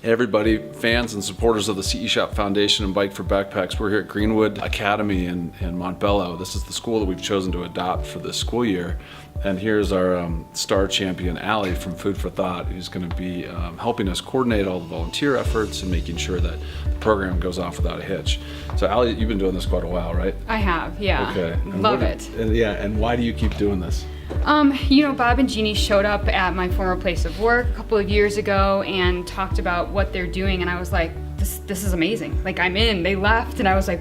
Hey everybody, fans and supporters of the CE Shop Foundation and Bike for Backpacks. We're here at Greenwood Academy in Montbello. This is the school that we've chosen to adopt for this school year. And here's our star champion, Allie from Food for Thought, who's going to be helping us coordinate all the volunteer efforts and making sure that the program goes off without a hitch. So Allie, you've been doing this quite a while, right? I have, yeah. Okay. And Love it. And why do you keep doing this? You know, Bob and Jeannie showed up at my former place of work a couple of years ago and talked about what they're doing, and I was like, this is amazing. Like, I'm in. They left, and I was like,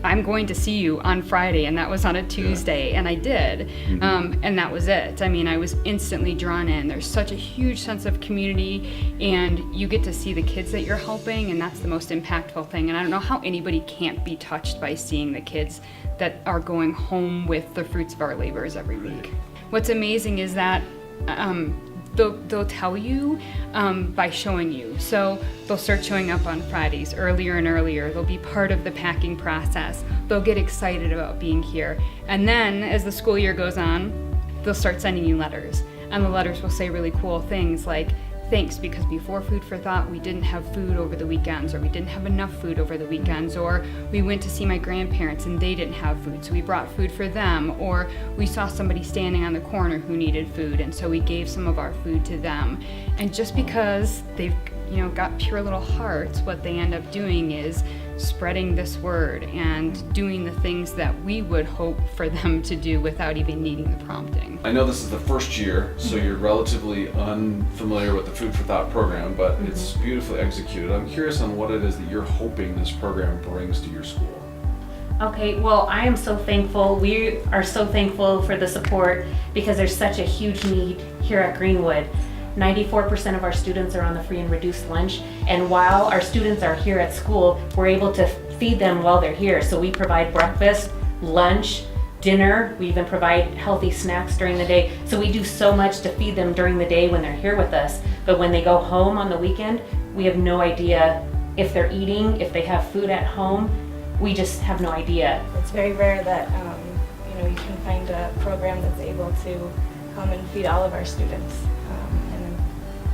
I'm going to see you on Friday, and that was on a Tuesday, and I did. And that was it. I mean, I was instantly drawn in. There's such a huge sense of community, and you get to see the kids that you're helping, and that's the most impactful thing. And I don't know how anybody can't be touched by seeing the kids that are going home with the fruits of our labors every week. What's amazing is that they'll tell you by showing you. So they'll start showing up on Fridays earlier and earlier. They'll be part of the packing process. They'll get excited about being here. And then as the school year goes on, they'll start sending you letters. And the letters will say really cool things like, thanks, because before Food for Thought, we didn't have food over the weekends, or we didn't have enough food over the weekends, or we went to see my grandparents and they didn't have food, so we brought food for them, or we saw somebody standing on the corner who needed food, and so we gave some of our food to them. And just because they've got pure little hearts, what they end up doing is spreading this word and doing the things that we would hope for them to do without even needing the prompting. I know this is the first year, so you're relatively unfamiliar with the Food for Thought program, but it's beautifully executed. I'm curious on what it is that you're hoping this program brings to your school. Okay, well, I am so thankful. We are so thankful for the support because there's such a huge need here at Greenwood. 94% of our students are on the free and reduced lunch, and while our students are here at school, we're able to feed them while they're here. So we provide breakfast, lunch, dinner. We even provide healthy snacks during the day. So we do so much to feed them during the day when they're here with us. But when they go home on the weekend, we have no idea if they're eating, if they have food at home. We just have no idea. It's very rare that you can find a program that's able to come and feed all of our students.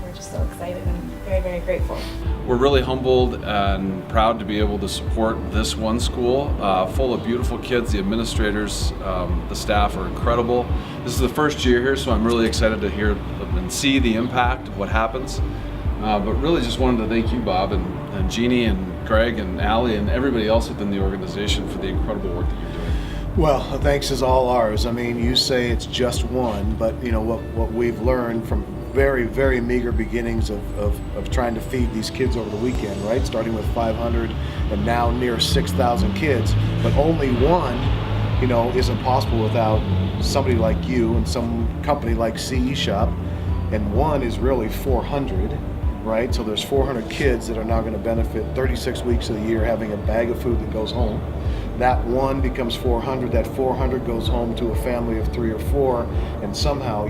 We're just so excited and very, very grateful. We're really humbled and proud to be able to support this one school full of beautiful kids. The administrators, the staff are incredible. This is the first year here, so I'm really excited to hear and see the impact of what happens. But really just wanted to thank you, Bob, and Jeannie, and Greg, and Allie, and everybody else within the organization for the incredible work that you're doing. Well, thanks is all ours. I mean, you say it's just one, but what we've learned from very, very meager beginnings of trying to feed these kids over the weekend, right? Starting with 500 and now near 6,000 kids, but only one, isn't possible without somebody like you and some company like CE Shop, and one is really 400, right? So there's 400 kids that are now going to benefit 36 weeks of the year having a bag of food that goes home. That one becomes 400, that 400 goes home to a family of 3 or 4, and somehow,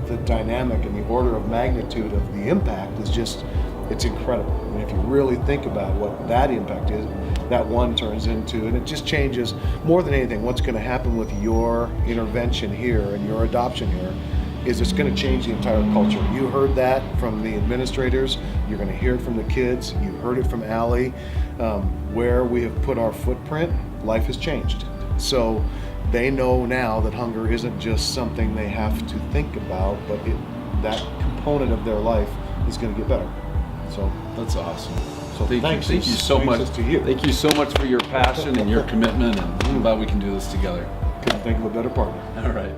the dynamic and the order of magnitude of the impact is just, it's incredible. I mean, if you really think about what that impact is, that one turns into, and it just changes more than anything, what's going to happen with your intervention here and your adoption here is it's going to change the entire culture. You heard that from the administrators, you're going to hear it from the kids, you heard it from Allie. Where we have put our footprint, life has changed. So they know now that hunger isn't just something they have to think about, but that component of their life is going to get better. So that's awesome. So Thank you so much. Thank you so much for your passion and your commitment, and I'm glad we can do this together. Couldn't think of a better partner. All right.